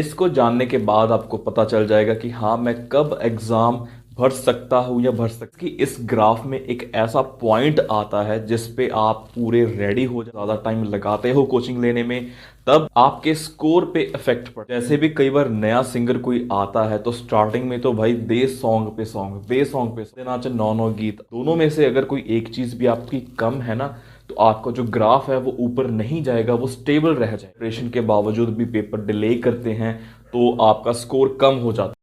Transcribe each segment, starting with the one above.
इसको जानने के बाद आपको पता चल जाएगा कि हाँ, मैं कब एग्जाम भर सकता हूँ या भर सकती कि इस ग्राफ में एक ऐसा पॉइंट आता है जिस पे आप पूरे रेडी हो ज़्यादा टाइम लगाते हो कोचिंग लेने में, तब आपके स्कोर पे इफेक्ट पड़ता है। जैसे भी कई बार नया सिंगर कोई आता है तो स्टार्टिंग में तो भाई दे सॉन्ग पे सॉन्ग, दे सॉन्ग पे सॉन्ग, नाच नौ नौ गीत, दोनों में से अगर कोई एक चीज भी आपकी कम है ना, तो आपका जो ग्राफ है वो ऊपर नहीं जाएगा, वो स्टेबल रह जाए। प्रिपरेशन के बावजूद भी पेपर डिले करते हैं तो आपका स्कोर कम हो जाता है।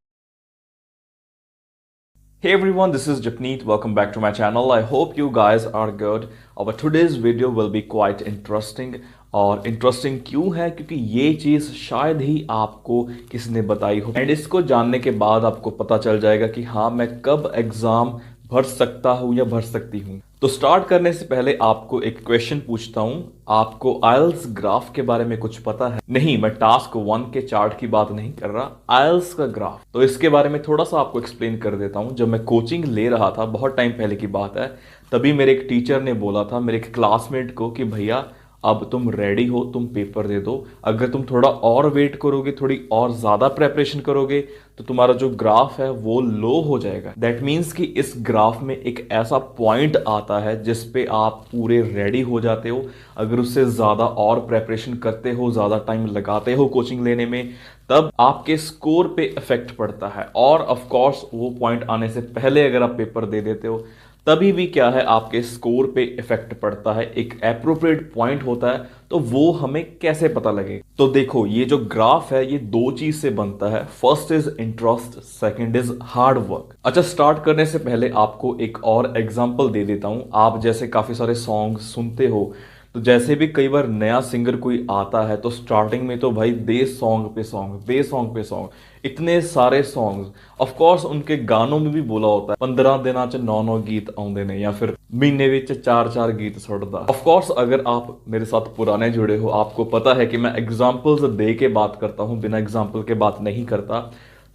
Hey everyone, this is Japneet. Welcome back to my channel. I hope you guys are good. Our today's video will be quite interesting. और इंटरेस्टिंग क्यों है? क्योंकि ये चीज़ शायद ही आपको किसी ने बताई हो, एंड इसको जानने के बाद आपको पता चल जाएगा कि हाँ, मैं कब एग्ज़ाम भर सकता हूँ या भर सकती हूँ। तो स्टार्ट करने से पहले आपको एक क्वेश्चन पूछता हूँ। आपको आइल्स ग्राफ के बारे में कुछ पता है? नहीं, मैं टास्क 1 के चार्ट की बात नहीं कर रहा, आइल्स का ग्राफ। तो इसके बारे में थोड़ा सा आपको एक्सप्लेन कर देता हूँ। जब मैं कोचिंग ले रहा था, बहुत टाइम पहले की बात है, तभी मेरे एक टीचर ने बोला था मेरे एक क्लासमेट को कि भैया अब तुम रेडी हो, तुम पेपर दे दो। अगर तुम थोड़ा और वेट करोगे, थोड़ी और ज़्यादा प्रेपरेशन करोगे, तो तुम्हारा जो ग्राफ है वो लो हो जाएगा। दैट मीन्स कि इस ग्राफ में एक ऐसा पॉइंट आता है जिस पे आप पूरे रेडी हो जाते हो। अगर उससे ज़्यादा और प्रेपरेशन करते हो, ज़्यादा टाइम लगाते हो कोचिंग लेने में, तब आपके स्कोर पे इफेक्ट पड़ता है। और ऑफ कोर्स वो पॉइंट आने से पहले अगर आप पेपर दे देते हो, तभी भी क्या है, आपके स्कोर पे इफेक्ट पड़ता है। एक एप्रोप्रिएट पॉइंट होता है, तो वो हमें कैसे पता लगे? तो देखो, ये जो ग्राफ है ये दो चीज से बनता है। First is interest, second is hard work. अच्छा, स्टार्ट करने से पहले आपको एक और एग्जांपल दे देता हूं। आप जैसे काफी सारे सॉन्ग सुनते हो, तो जैसे भी कई बार नया सिंगर कोई आता है तो स्टार्टिंग में तो भाई दे सॉन्ग पे सॉन्ग, दे सॉन्ग पे सॉन्ग, इतने सारे सॉन्ग्स। ऑफ कोर्स उनके गानों में भी बोला होता है 15 दिनों च 9 गीत आउंदे ने, या फिर महीने विच 4 गीत सुटदा। ऑफ कोर्स अगर आप मेरे साथ पुराने जुड़े हो, आपको पता है कि मैं एग्जांपल्स दे के बात करता हूं, बिना एग्जांपल के बात नहीं करता।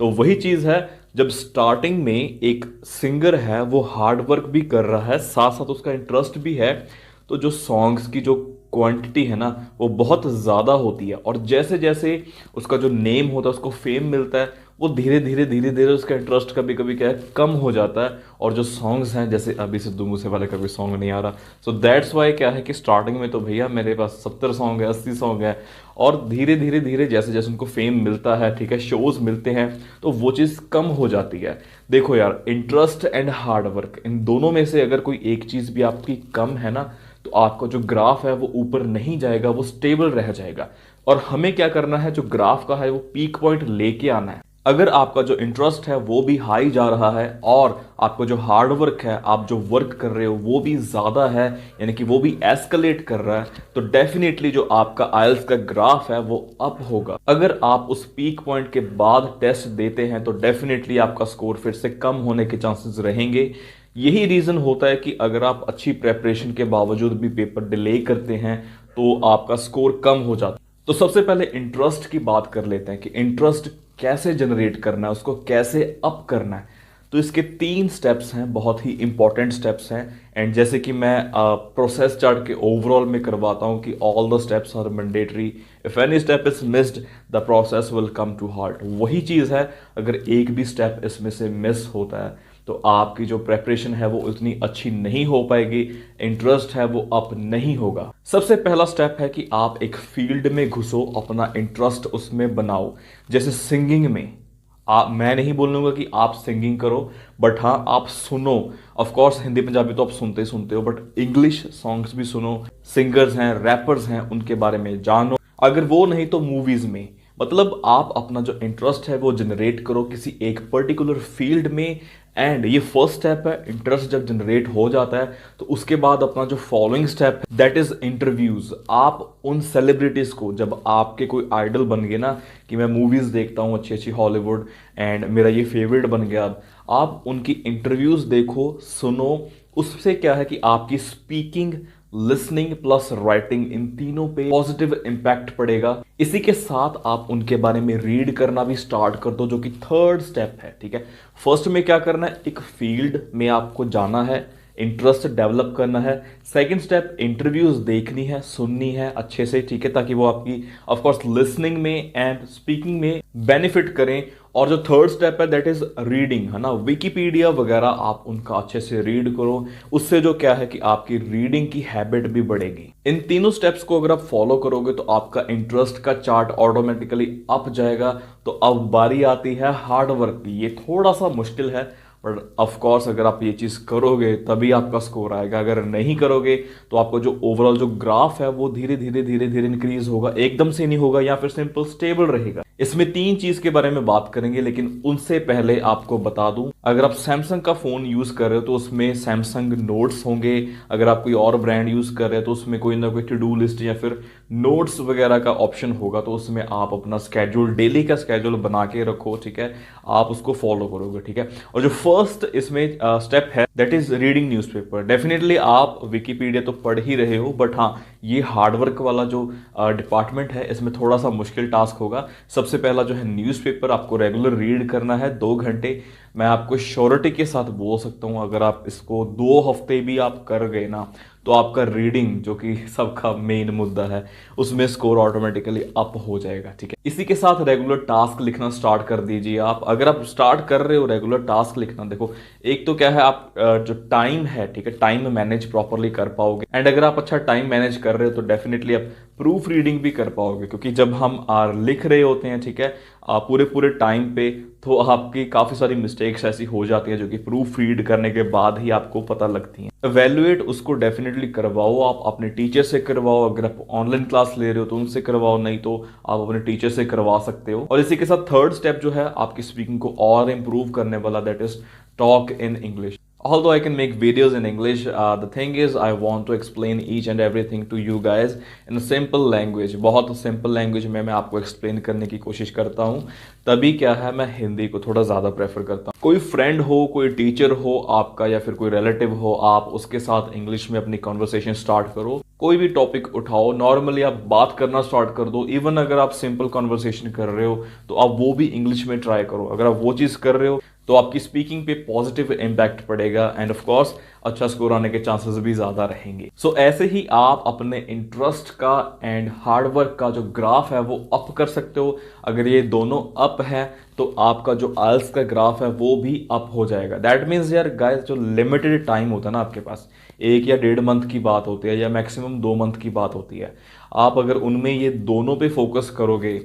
तो वही चीज है, जब स्टार्टिंग में एक सिंगर है वो हार्ड वर्क भी कर रहा है, साथ साथ उसका इंटरेस्ट भी है, तो जो सॉन्ग्स की जो क्वांटिटी है ना वो बहुत ज़्यादा होती है। और जैसे जैसे उसका जो नेम होता है, उसको फेम मिलता है, वो धीरे धीरे धीरे धीरे उसका इंटरेस्ट कभी कभी क्या है, कम हो जाता है। और जो सॉन्ग्स हैं, जैसे अभी सिद्धू मूसे वाले का कोई सॉन्ग नहीं आ रहा, सो दैट्स वाई क्या है कि स्टार्टिंग में तो भैया मेरे पास 70 सॉन्ग है, 80 सॉन्ग है, और धीरे धीरे धीरे जैसे जैसे उनको फेम मिलता है, ठीक है, शोज मिलते हैं, तो वो चीज़ कम हो जाती है। देखो यार, इंटरेस्ट एंड हार्ड वर्क, इन दोनों में से अगर कोई एक चीज़ भी आपकी कम है ना, तो आपका जो ग्राफ है वो ऊपर नहीं जाएगा, वो स्टेबल रह जाएगा। और हमें क्या करना है, जो ग्राफ का है वो पीक पॉइंट लेके आना है। अगर आपका जो इंटरेस्ट है वो भी हाई जा रहा है, और आपका जो हार्ड वर्क है, आप जो वर्क कर रहे हो वो भी ज़्यादा है, यानी कि वो भी एस्केलेट कर रहा है, तो डेफिनेटली जो आपका आइल्स का ग्राफ है वो अप होगा। अगर आप उस पीक पॉइंट के बाद टेस्ट देते हैं तो डेफिनेटली आपका स्कोर फिर से कम होने के चांसेस रहेंगे। यही रीज़न होता है कि अगर आप अच्छी प्रेपरेशन के बावजूद भी पेपर डिले करते हैं तो आपका स्कोर कम हो जाता है। तो सबसे पहले इंटरेस्ट की बात कर लेते हैं कि इंटरेस्ट कैसे जनरेट करना है, उसको कैसे अप करना है। तो इसके 3 स्टेप्स हैं, बहुत ही इंपॉर्टेंट स्टेप्स हैं। एंड जैसे कि मैं प्रोसेस चार्ट के ओवरऑल में करवाता हूं कि all the steps are mandatory, if any step is missed the process will come to halt. वही चीज़ है, अगर एक भी स्टेप इसमें से मिस होता है तो आपकी जो प्रेपरेशन है वो उतनी अच्छी नहीं हो पाएगी, इंटरेस्ट है वो अप नहीं होगा। सबसे पहला स्टेप है कि आप एक फील्ड में घुसो, अपना इंटरेस्ट उसमें बनाओ। जैसे सिंगिंग में मैं नहीं बोलूंगा कि आप सिंगिंग करो, बट हाँ, आप सुनो। ऑफ कोर्स हिंदी पंजाबी तो आप सुनते ही सुनते हो, बट इंग्लिश सॉन्ग्स भी सुनो। सिंगर्स हैं, रैपर्स हैं, उनके बारे में जानो। अगर वो नहीं तो मूवीज में, मतलब आप अपना जो इंटरेस्ट है वो जनरेट करो किसी एक पर्टिकुलर फील्ड में। एंड ये फर्स्ट स्टेप है। इंटरेस्ट जब जनरेट हो जाता है तो उसके बाद अपना जो फॉलोइंग स्टेप है दैट इज इंटरव्यूज। आप उन सेलिब्रिटीज को, जब आपके कोई आइडल बन गए ना, कि मैं मूवीज देखता हूँ अच्छी अच्छी हॉलीवुड एंड मेरा ये फेवरेट बन गया, अब आप उनकी इंटरव्यूज देखो, सुनो। उससे क्या है कि आपकी स्पीकिंग, लिसनिंग प्लस राइटिंग, इन तीनों पे पॉजिटिव इंपैक्ट पड़ेगा। इसी के साथ आप उनके बारे में रीड करना भी स्टार्ट कर दो, जो कि थर्ड स्टेप है। ठीक है, फर्स्ट में क्या करना है, एक फील्ड में आपको जाना है, इंटरेस्ट डेवलप करना है। सेकंड स्टेप, इंटरव्यूज देखनी है, सुननी है अच्छे से, ठीक है, ताकि वो आपकी ऑफ कोर्स लिसनिंग में एंड स्पीकिंग में बेनिफिट करें। और जो थर्ड स्टेप है दैट इज रीडिंग, है ना, विकिपीडिया वगैरह आप उनका अच्छे से रीड करो। उससे जो क्या है कि आपकी रीडिंग की हैबिट भी बढ़ेगी। इन तीनों स्टेप्स को अगर आप फॉलो करोगे तो आपका इंटरेस्ट का चार्ट ऑटोमेटिकली अप जाएगा। तो अब बारी आती है हार्ड वर्क की। ये थोड़ा सा मुश्किल है, बट ऑफ कोर्स अगर आप ये चीज़ करोगे तभी आपका स्कोर आएगा। अगर नहीं करोगे तो आपको जो ओवरऑल जो ग्राफ है वो धीरे धीरे धीरे धीरे इंक्रीज होगा, एकदम से नहीं होगा, या फिर सिंपल स्टेबल रहेगा। इसमें तीन चीज के बारे में बात करेंगे, लेकिन उनसे पहले आपको बता दूं, अगर आप सैमसंग का फोन यूज कर रहे हो तो उसमें सैमसंग नोट्स होंगे। अगर आप कोई और ब्रांड यूज कर रहे हो तो उसमें कोई ना कोई टू डू लिस्ट या फिर नोट्स वगैरह का ऑप्शन होगा। तो उसमें आप अपना स्केड्यूल, डेली का स्केड्यूल बना के रखो, ठीक है, आप उसको फॉलो करोगे, ठीक है। और जो फर्स्ट इसमें स्टेप है that is reading newspaper. Definitely आप विकिपीडिया तो पढ़ ही रहे हो, बट हाँ, ये हार्डवर्क वाला जो डिपार्टमेंट है इसमें थोड़ा सा मुश्किल टास्क होगा। सबसे पहला जो है न्यूज़पेपर आपको रेगुलर रीड करना है 2 घंटे। मैं आपको श्योरिटी के साथ बोल सकता हूँ अगर आप इसको 2 हफ्ते भी आप कर गए ना तो आपका रीडिंग, जो कि सबका मेन मुद्दा है, उसमें स्कोर ऑटोमेटिकली अप हो जाएगा, ठीक है। इसी के साथ रेगुलर टास्क लिखना स्टार्ट कर दीजिए आप। अगर आप स्टार्ट कर रहे हो रेगुलर टास्क लिखना, देखो एक तो क्या है, आप जो टाइम है, ठीक है, टाइम मैनेज प्रॉपरली कर पाओगे। एंड अगर आप अच्छा टाइम मैनेज कर रहे हो तो डेफिनेटली आप प्रूफ रीडिंग भी कर पाओगे, क्योंकि जब हम लिख रहे होते हैं, ठीक है, पूरे पूरे टाइम पे, तो आपकी काफ़ी सारी मिस्टेक्स ऐसी हो जाती हैं जो कि प्रूफ रीड करने के बाद ही आपको पता लगती हैं। एवेल्युएट उसको डेफिनेटली करवाओ, आप अपने टीचर से करवाओ। अगर आप ऑनलाइन क्लास ले रहे हो तो उनसे करवाओ, नहीं तो आप अपने टीचर से करवा सकते हो। और इसी के साथ थर्ड स्टेप जो है आपकी स्पीकिंग को और इम्प्रूव करने वाला, that is talk in English. Although I can make videos in English, the thing is I want to explain each and everything to you guys in a simple language. बहुत simple language में मैं आपको explain करने की कोशिश करता हूँ। तभी क्या है, मैं हिंदी को थोड़ा ज़्यादा प्रेफर करता हूँ। कोई फ्रेंड हो, कोई टीचर हो आपका, या फिर कोई रिलेटिव हो, आप उसके साथ इंग्लिश में अपनी कॉन्वर्सेशन स्टार्ट करो। कोई भी टॉपिक उठाओ, नॉर्मली आप बात करना स्टार्ट कर दो। इवन अगर आप सिंपल कॉन्वर्सेशन कर रहे हो तो आप वो भी इंग्लिश में ट्राई करो। अगर आप वो चीज़ कर रहे हो तो आपकी स्पीकिंग पे पॉजिटिव इम्पैक्ट पड़ेगा एंड ऑफ कोर्स अच्छा स्कोर आने के चांसेस भी ज़्यादा रहेंगे। सो ऐसे ही आप अपने इंटरेस्ट का एंड हार्डवर्क का जो ग्राफ है वो अप कर सकते हो। अगर ये दोनों अप है तो आपका जो आइल्स का ग्राफ है वो भी अप हो जाएगा। दैट मीन्स यार गाइस, जो लिमिटेड टाइम होता है ना आपके पास, 1 या 1.5 मंथ की बात होती है या मैक्सिमम 2 मंथ की बात होती है, आप अगर उनमें ये दोनों पे फोकस करोगे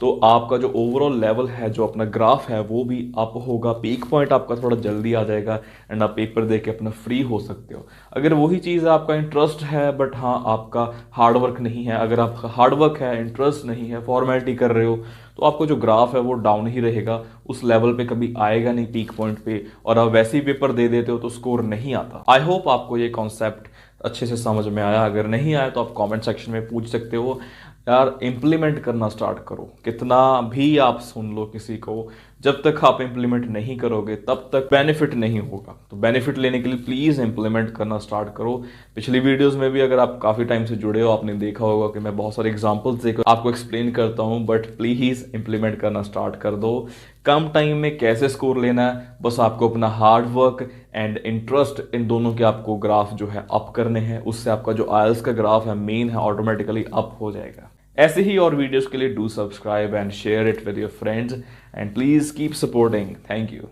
तो आपका जो ओवरऑल लेवल है, जो अपना ग्राफ है, वो भी अप होगा। पीक पॉइंट आपका थोड़ा जल्दी आ जाएगा एंड आप पेपर दे के अपना फ्री हो सकते हो। अगर वही चीज़ आपका इंटरेस्ट है बट हाँ आपका हार्डवर्क नहीं है, अगर आपका हार्डवर्क है, इंटरेस्ट नहीं है, फॉर्मेलिटी कर रहे हो, तो आपको जो ग्राफ है वो डाउन ही रहेगा, उस लेवल पे कभी आएगा नहीं पीक पॉइंट पे, और आप वैसे ही पेपर दे देते हो तो स्कोर नहीं आता। आई होप आपको ये कॉन्सेप्ट अच्छे से समझ में आया। अगर नहीं आया तो आप कमेंट सेक्शन में पूछ सकते हो। यार इम्प्लीमेंट करना स्टार्ट करो। कितना भी आप सुन लो किसी को, जब तक आप इम्प्लीमेंट नहीं करोगे तब तक बेनिफिट नहीं होगा। तो बेनिफिट लेने के लिए प्लीज़ इम्प्लीमेंट करना स्टार्ट करो। पिछली वीडियोस में भी अगर आप काफ़ी टाइम से जुड़े हो, आपने देखा होगा कि मैं बहुत सारे एग्जांपल्स देकर आपको एक्सप्लेन करता हूं, बट प्लीज़ इम्प्लीमेंट करना स्टार्ट कर दो। कम टाइम में कैसे स्कोर लेना है, बस आपको अपना हार्ड वर्क एंड इंटरेस्ट, इन दोनों के आपको ग्राफ जो है अप करने हैं। उससे आपका जो आइल्स का ग्राफ है मेन है, ऑटोमेटिकली अप हो जाएगा। ऐसे ही और वीडियोस के लिए do subscribe and share it with your friends and please keep supporting. Thank you.